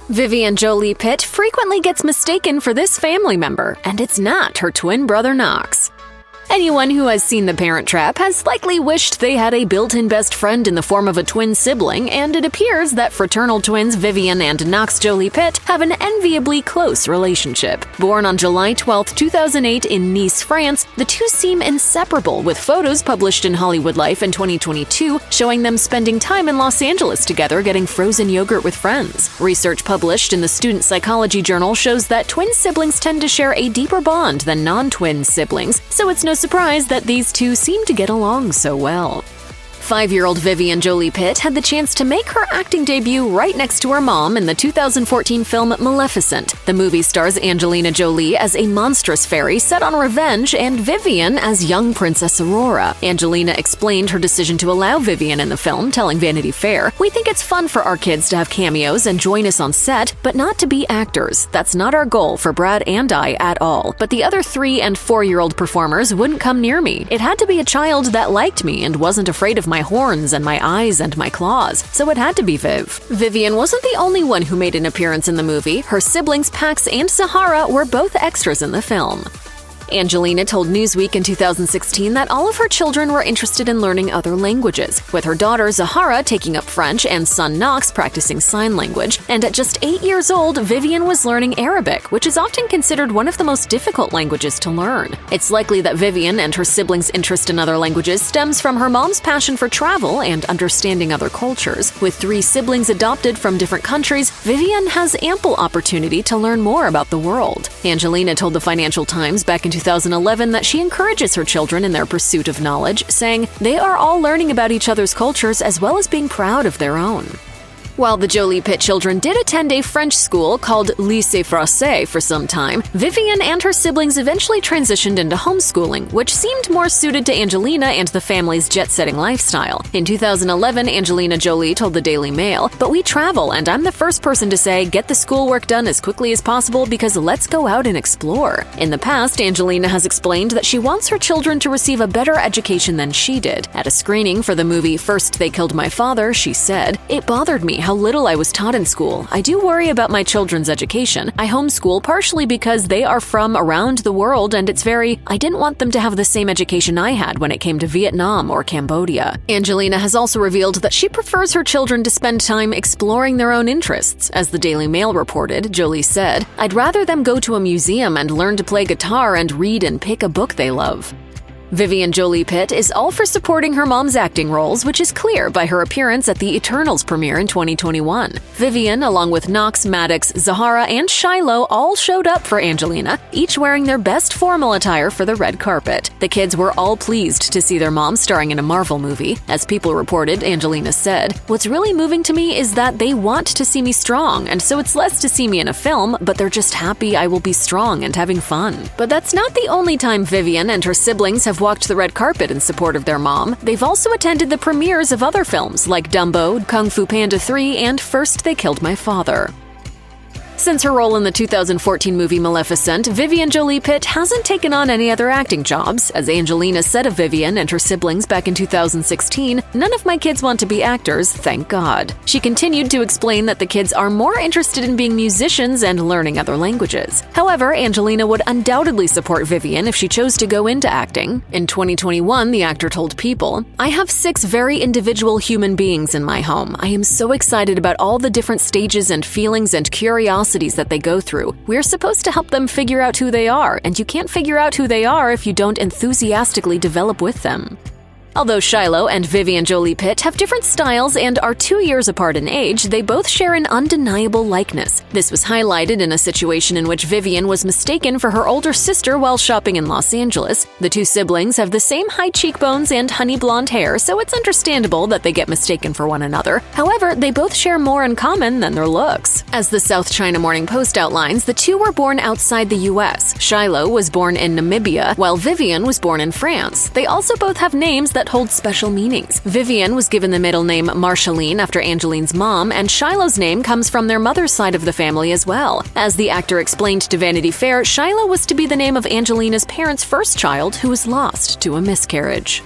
Vivienne Jolie-Pitt frequently gets mistaken for this family member, and it's not her twin brother Knox. Anyone who has seen The Parent Trap has likely wished they had a built-in best friend in the form of a twin sibling, and it appears that fraternal twins Vivienne and Knox Jolie-Pitt have an enviably close relationship. Born on July 12, 2008 in Nice, France, the two seem inseparable, with photos published in Hollywood Life in 2022 showing them spending time in Los Angeles together getting frozen yogurt with friends. Research published in the Student Psychology Journal shows that twin siblings tend to share a deeper bond than non-twin siblings, so it's no surprise that these two seem to get along so well. 5-year-old Vivienne Jolie-Pitt had the chance to make her acting debut right next to her mom in the 2014 film Maleficent. The movie stars Angelina Jolie as a monstrous fairy set on revenge and Vivienne as young Princess Aurora. Angelina explained her decision to allow Vivienne in the film, telling Vanity Fair, "We think it's fun for our kids to have cameos and join us on set, but not to be actors. That's not our goal for Brad and I at all. But the other 3- and 4-year-old performers wouldn't come near me. It had to be a child that liked me and wasn't afraid of my horns and my eyes and my claws, so it had to be Viv." Vivienne wasn't the only one who made an appearance in the movie. Her siblings Pax and Zahara were both extras in the film. Angelina told Newsweek in 2016 that all of her children were interested in learning other languages, with her daughter Zahara taking up French and son Knox practicing sign language, and at just 8 years old, Vivienne was learning Arabic, which is often considered one of the most difficult languages to learn. It's likely that Vivienne and her siblings' interest in other languages stems from her mom's passion for travel and understanding other cultures. With 3 siblings adopted from different countries, Vivienne has ample opportunity to learn more about the world. Angelina told the Financial Times back in 2011 that she encourages her children in their pursuit of knowledge, saying, "They are all learning about each other's cultures as well as being proud of their own." While the Jolie-Pitt children did attend a French school called Lycée Français for some time, Vivienne and her siblings eventually transitioned into homeschooling, which seemed more suited to Angelina and the family's jet-setting lifestyle. In 2011, Angelina Jolie told the Daily Mail, "But we travel, and I'm the first person to say, get the schoolwork done as quickly as possible because let's go out and explore." In the past, Angelina has explained that she wants her children to receive a better education than she did. At a screening for the movie First They Killed My Father, she said, "It bothered me how little I was taught in school. I do worry about my children's education. I homeschool partially because they are from around the world and I didn't want them to have the same education I had when it came to Vietnam or Cambodia." Angelina has also revealed that she prefers her children to spend time exploring their own interests. As the Daily Mail reported, Jolie said, "I'd rather them go to a museum and learn to play guitar and read and pick a book they love." Vivienne Jolie-Pitt is all for supporting her mom's acting roles, which is clear by her appearance at the Eternals premiere in 2021. Vivienne, along with Knox, Maddox, Zahara, and Shiloh, all showed up for Angelina, each wearing their best formal attire for the red carpet. The kids were all pleased to see their mom starring in a Marvel movie. As People reported, Angelina said, "What's really moving to me is that they want to see me strong, and so it's less to see me in a film, but they're just happy I will be strong and having fun." But that's not the only time Vivienne and her siblings have walked the red carpet in support of their mom. They've also attended the premieres of other films like Dumbo, Kung Fu Panda 3, and First They Killed My Father. Since her role in the 2014 movie Maleficent, Vivienne Jolie-Pitt hasn't taken on any other acting jobs. As Angelina said of Vivienne and her siblings back in 2016, "None of my kids want to be actors, thank God." She continued to explain that the kids are more interested in being musicians and learning other languages. However, Angelina would undoubtedly support Vivienne if she chose to go into acting. In 2021, the actor told People, "I have 6 very individual human beings in my home. I am so excited about all the different stages and feelings and curiosity that they go through. We're supposed to help them figure out who they are, and you can't figure out who they are if you don't enthusiastically develop with them." Although Shiloh and Vivienne Jolie-Pitt have different styles and are 2 years apart in age, they both share an undeniable likeness. This was highlighted in a situation in which Vivienne was mistaken for her older sister while shopping in Los Angeles. The 2 siblings have the same high cheekbones and honey blonde hair, so it's understandable that they get mistaken for one another. However, they both share more in common than their looks. As the South China Morning Post outlines, the 2 were born outside the US. Shiloh was born in Namibia, while Vivienne was born in France. They also both have names that hold special meanings. Vivienne was given the middle name Marceline after Angeline's mom, and Shiloh's name comes from their mother's side of the family as well. As the actor explained to Vanity Fair, Shiloh was to be the name of Angelina's parents' first child who was lost to a miscarriage.